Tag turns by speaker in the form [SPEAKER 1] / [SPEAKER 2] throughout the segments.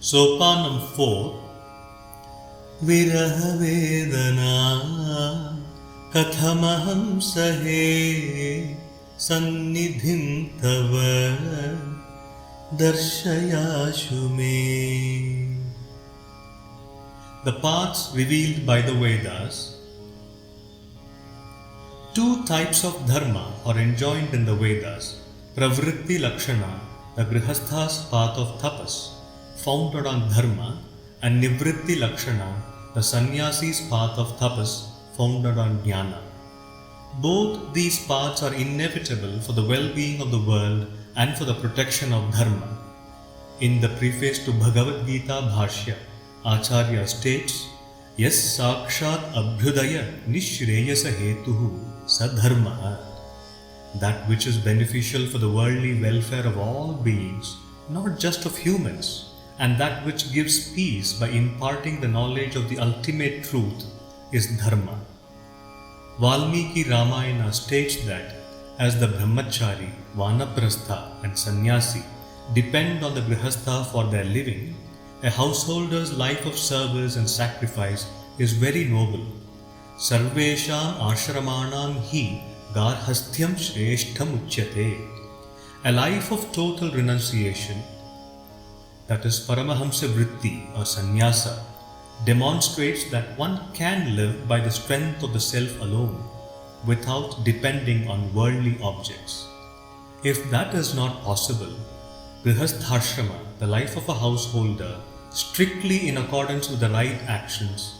[SPEAKER 1] Sopanam 4. Viraha Vedana Kathamaham Sahe Sannidhim Tava Darshayashu Me. The paths revealed by the Vedas. Two types of dharma are enjoined in the Vedas: Pravritti Lakshana, the Grihastha's path of tapas, founded on dharma, and Nivritti Lakshana, the sannyasi's path of tapas, founded on jnana. Both these paths are inevitable for the well-being of the world and for the protection of dharma. In the preface to Bhagavad Gita Bhashya, Acharya states, Yas sakshat abhyudaya nishreyasa hetuhu sadharma. That which is beneficial for the worldly welfare of all beings, not just of humans, and that which gives peace by imparting the knowledge of the ultimate truth is dharma. Valmiki Ramayana states that as the brahmachari, vanaprastha and sannyasi depend on the grihastha for their living, a householder's life of service and sacrifice is very noble. Sarvesham ashramanam hi garhasthyam shreshtham uchyate. A life of total renunciation, that is Paramahamsa Vritti or Sannyasa, demonstrates that one can live by the strength of the self alone, without depending on worldly objects. If that is not possible, Grihastha-ashrama, the life of a householder, strictly in accordance with the right actions,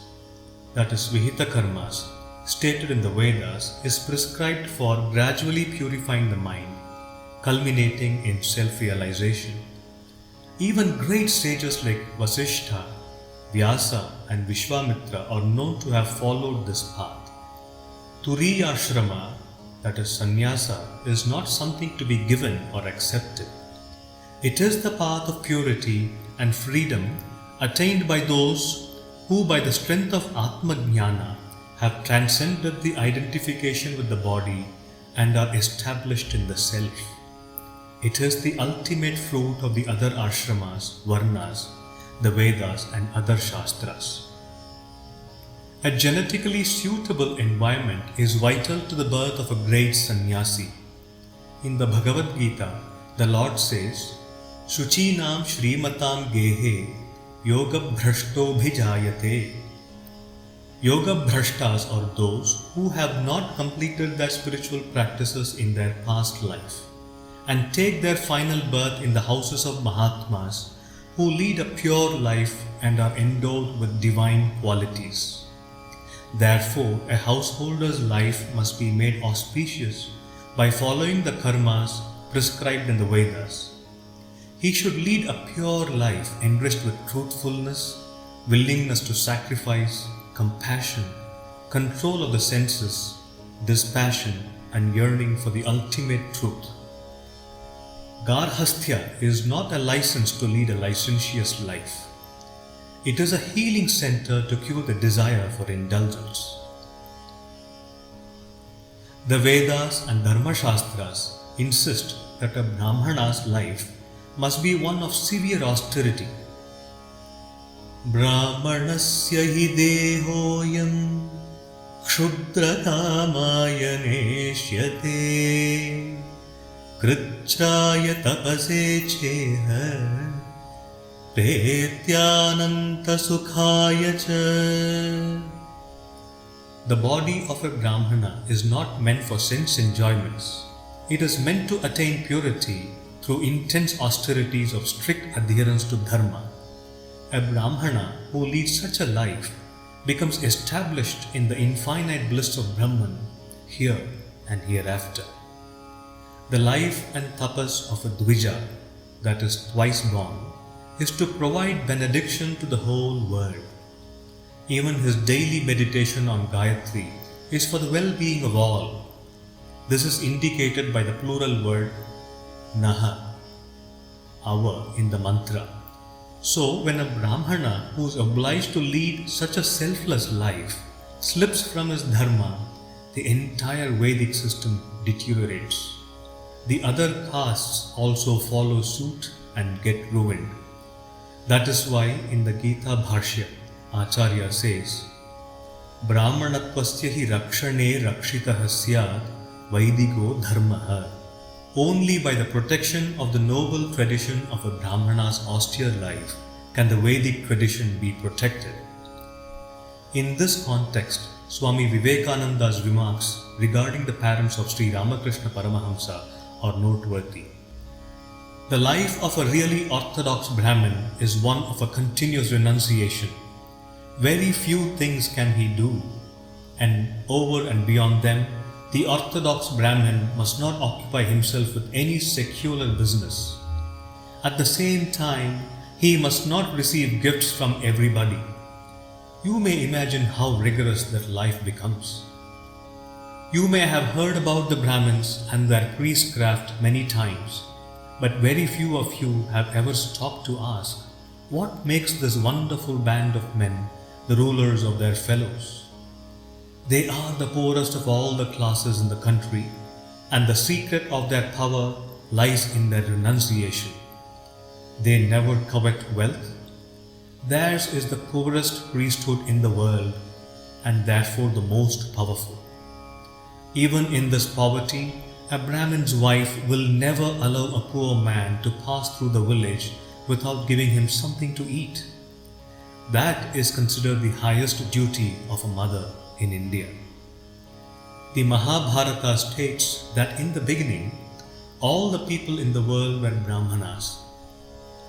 [SPEAKER 1] that is Vihita karmas, stated in the Vedas, is prescribed for gradually purifying the mind, culminating in self-realization. Even great sages like Vasishtha, Vyasa and Vishwamitra are known to have followed this path. Turiya ashrama, that is sannyasa, is not something to be given or accepted. It is the path of purity and freedom attained by those who by the strength of Atma-jnana have transcended the identification with the body and are established in the self. It is the ultimate fruit of the other ashramas, varnas, the Vedas and other Shastras. A genetically suitable environment is vital to the birth of a great sannyasi. In the Bhagavad Gita, the Lord says, Shuchinam Shrimatam Gehe Yoga Bhrashto Bhijayate. Yoga Bhrashtas are those who have not completed their spiritual practices in their past life and take their final birth in the houses of Mahatmas who lead a pure life and are endowed with divine qualities. Therefore, a householder's life must be made auspicious by following the karmas prescribed in the Vedas. He should lead a pure life enriched with truthfulness, willingness to sacrifice, compassion, control of the senses, dispassion, and yearning for the ultimate truth. Garhasthya is not a license to lead a licentious life. It is a healing center to cure the desire for indulgence. The Vedas and Dharma Shastras insist that a Brahmana's life must be one of severe austerity. Brahmanasya hi dehoyam kshudrakamaya neshyate Krichraya tapase cheha Pretyananta sukhaya cha. The body of a Brahmana is not meant for sense enjoyments. It is meant to attain purity through intense austerities of strict adherence to dharma. A Brahmana who leads such a life becomes established in the infinite bliss of Brahman here and hereafter. The life and tapas of a Dvija, that is twice born, is to provide benediction to the whole world. Even his daily meditation on Gayatri is for the well-being of all. This is indicated by the plural word Naha, our, in the mantra. So, when a Brahmana who is obliged to lead such a selfless life slips from his dharma, the entire Vedic system deteriorates. The other castes also follow suit and get ruined. That is why in the Gita Bhashya, Acharya says, Brahmanatvasya hi rakshane rakshitaha syat Vaidiko dharmaha. Only by the protection of the noble tradition of a Brahmana's austere life can the Vedic tradition be protected. In this context, Swami Vivekananda's remarks regarding the parents of Sri Ramakrishna Paramahamsa are noteworthy. The life of a really orthodox Brahmin is one of a continuous renunciation. Very few things can he do, and over and beyond them, the orthodox Brahmin must not occupy himself with any secular business. At the same time, he must not receive gifts from everybody. You may imagine how rigorous that life becomes. You may have heard about the Brahmins and their priestcraft many times, but very few of you have ever stopped to ask, what makes this wonderful band of men the rulers of their fellows? They are the poorest of all the classes in the country, and the secret of their power lies in their renunciation. They never covet wealth. Theirs is the poorest priesthood in the world, and therefore the most powerful. Even in this poverty, a Brahmin's wife will never allow a poor man to pass through the village without giving him something to eat. That is considered the highest duty of a mother in India. The Mahabharata states that in the beginning, all the people in the world were Brahmanas.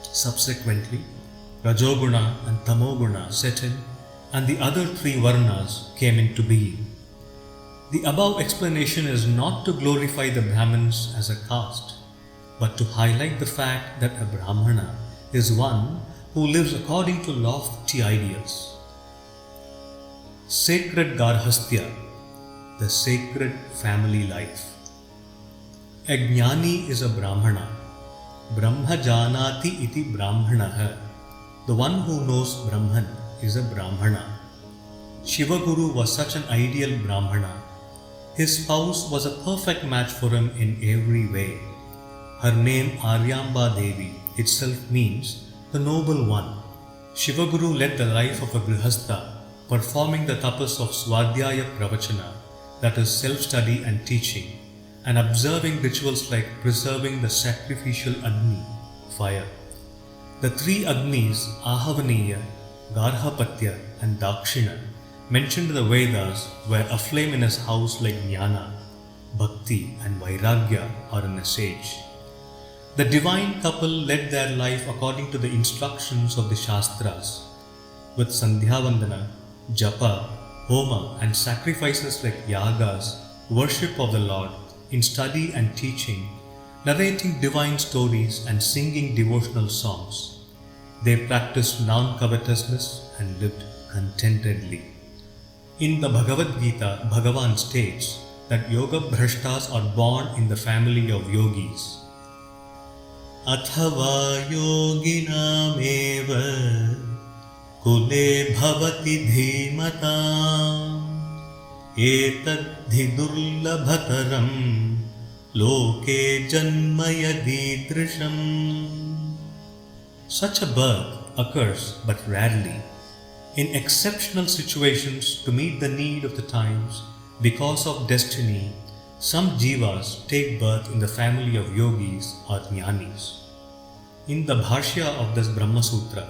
[SPEAKER 1] Subsequently, Rajoguna and Tamoguna set in, and the other three Varnas came into being. The above explanation is not to glorify the Brahmins as a caste, but to highlight the fact that a Brahmana is one who lives according to lofty ideals. Sacred Garhastya, the sacred family life. A Jnani is a Brahmana. Brahma janati iti Brahmanaha. The one who knows Brahman is a Brahmana. Shiva Guru was such an ideal Brahmana. His spouse was a perfect match for him in every way. Her name Aryamba Devi itself means the noble one. Shiva Guru led the life of a Grihastha, performing the tapas of Swadhyaya Pravachana, that is self-study and teaching, and observing rituals like preserving the sacrificial Agni, fire. The three Agnis, Ahavaniya, Garhapatya and Dakshina, mentioned in the Vedas were aflame in his house like Jnāna, Bhakti and Vairagya are in a sage. The divine couple led their life according to the instructions of the Shastras, with Sandhyavandana, Japa, Homa and sacrifices like Yagas, worship of the Lord, in study and teaching, narrating divine stories and singing devotional songs. They practiced non-covetousness and lived contentedly. In the Bhagavad Gita, Bhagavan states that Yoga Bhrashtas are born in the family of yogis. Athava yoginam eva kule bhavati dhimatam etadhi durlabhataram loke janmaya didrisham. Such a birth occurs but rarely. In exceptional situations to meet the need of the times, because of destiny, some jivas take birth in the family of yogis or jnanis. In the Bhashya of this Brahma Sutra,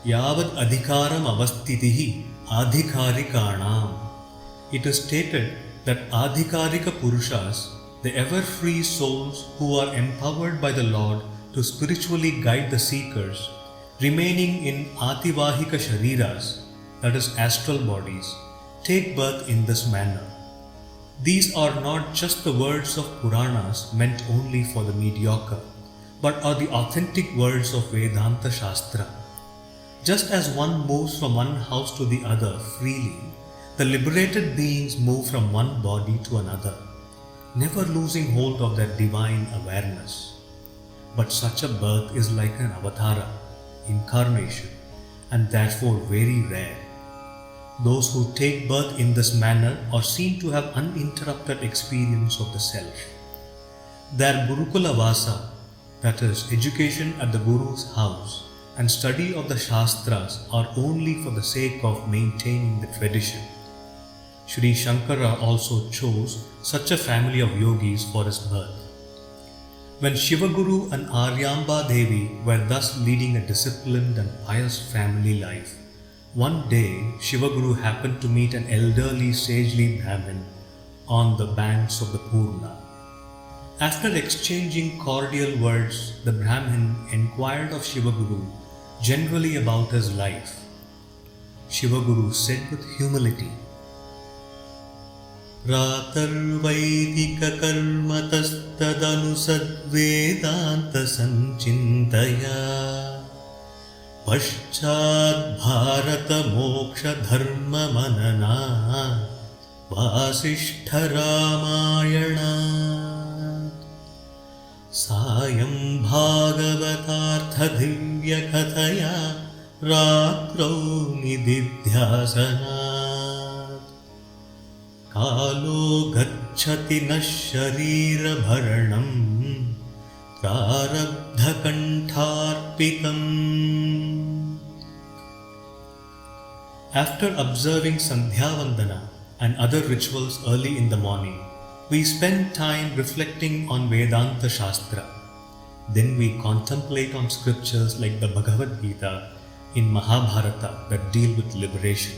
[SPEAKER 1] Yavad adhikaram avastitihi adhikarikanam, it is stated that adhikarika purushas, the ever-free souls who are empowered by the Lord to spiritually guide the seekers, remaining in ativahika shariras, that is astral bodies, take birth in this manner. These are not just the words of Puranas meant only for the mediocre, but are the authentic words of Vedanta Shastra. Just as one moves from one house to the other freely, the liberated beings move from one body to another, never losing hold of their divine awareness. But such a birth is like an avatara, incarnation, and therefore very rare. Those who take birth in this manner are seen to have uninterrupted experience of the self. Their Gurukula Vasa, that is, education at the Guru's house, and study of the Shastras are only for the sake of maintaining the tradition. Sri Sankara also chose such a family of yogis for his birth. When Shivaguru and Aryamba Devi were thus leading a disciplined and pious family life, one day Shivaguru happened to meet an elderly sagely Brahmin on the banks of the Purna. After exchanging cordial words, the Brahmin inquired of Shivaguru generally about his life. Shivaguru said with humility, Pratarvaidika karmatastadanu Vedanta sanchintaya Paschad Bharata moksha dharma manana Vasishtha Ramayana Sayam Bhagavatartha divya kathaya Ratrau nididhyasanat Kalo gacchati na sharira bharanam Prarabdha kantharpitam. After observing Sandhya Vandana and other rituals early in the morning, we spend time reflecting on Vedanta Shastra. Then we contemplate on scriptures like the Bhagavad Gita in Mahabharata that deal with liberation.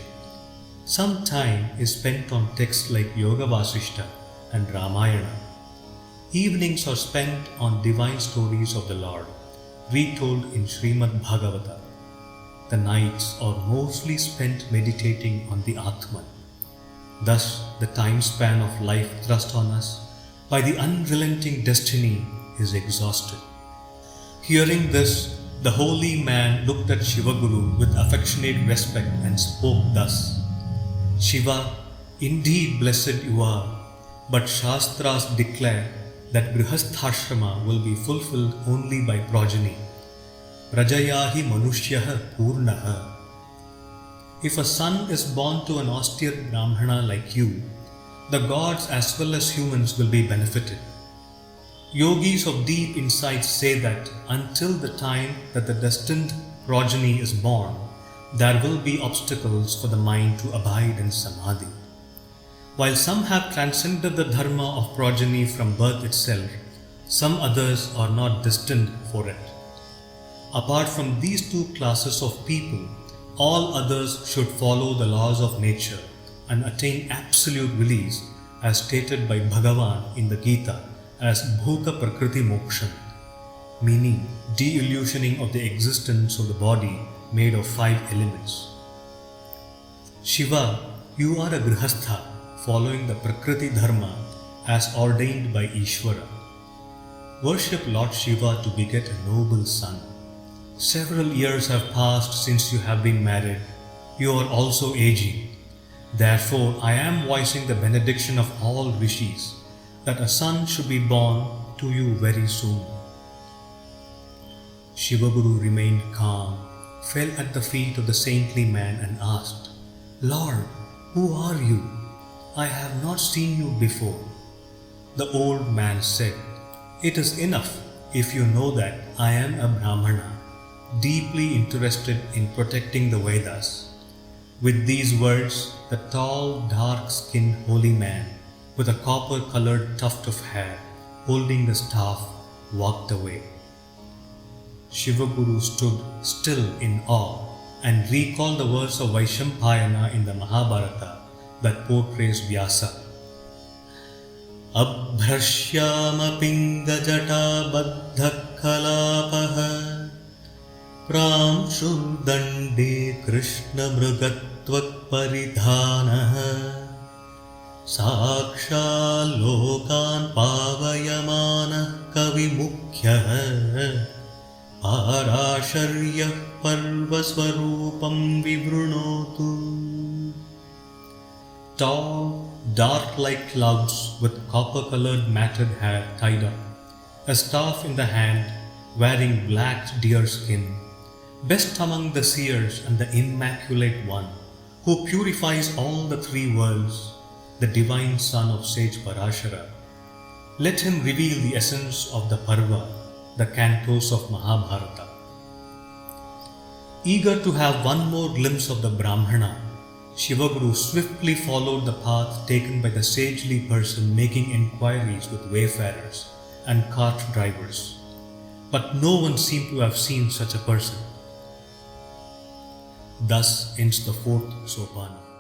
[SPEAKER 1] Some time is spent on texts like Yoga Vasishta and Ramayana. Evenings are spent on divine stories of the Lord, retold in Srimad Bhagavata. The nights are mostly spent meditating on the Atman. Thus, the time span of life thrust on us by the unrelenting destiny is exhausted. Hearing this, the holy man looked at Shivaguru with affectionate respect and spoke thus, Shiva, indeed blessed you are, but Shastras declare that Grihasthrashrama will be fulfilled only by progeny. Prajayahi manushyaha purnaha. If a son is born to an austere Brahmana like you, the gods as well as humans will be benefited. Yogis of deep insight say that until the time that the destined progeny is born, there will be obstacles for the mind to abide in samadhi. While some have transcended the dharma of progeny from birth itself, some others are not destined for it. Apart from these two classes of people, all others should follow the laws of nature and attain absolute release as stated by Bhagavan in the Gita as Bhuta Prakriti Moksham, meaning de-illusioning of the existence of the body made of 5 elements. Shiva, you are a Grihastha following the Prakriti Dharma as ordained by Ishvara. Worship Lord Shiva to beget a noble son. Several years have passed since you have been married. You are also aging. Therefore, I am voicing the benediction of all rishis that a son should be born to you very soon. Shivaguru remained calm, fell at the feet of the saintly man and asked, Lord, who are you? I have not seen you before. The old man said, It is enough if you know that I am a Brahmana, deeply interested in protecting the Vedas. With these words, the tall, dark-skinned holy man with a copper-colored tuft of hair, holding the staff, walked away. Shivaguru stood still in awe and recalled the verse of Vaishampayana in the Mahabharata that portrays Vyasa. Abhrashyama pingajata baddha kalapaha Pramshur dande Krishna mrugatvat paridhanaha Saksha lokan pavayamana kavimukhyah Parasharya parvasvarupam vivrunotu. Tall, dark like clouds with copper-colored matted hair tied up, a staff in the hand, wearing black deer skin, best among the seers and the immaculate one, who purifies all the 3 worlds, the divine son of sage Parashara. Let him reveal the essence of the Parva, the cantos of Mahabharata. Eager to have one more glimpse of the Brahmana, Shivaguru swiftly followed the path taken by the sagely person making inquiries with wayfarers and cart drivers. But no one seemed to have seen such a person. Thus ends the fourth Sopanam.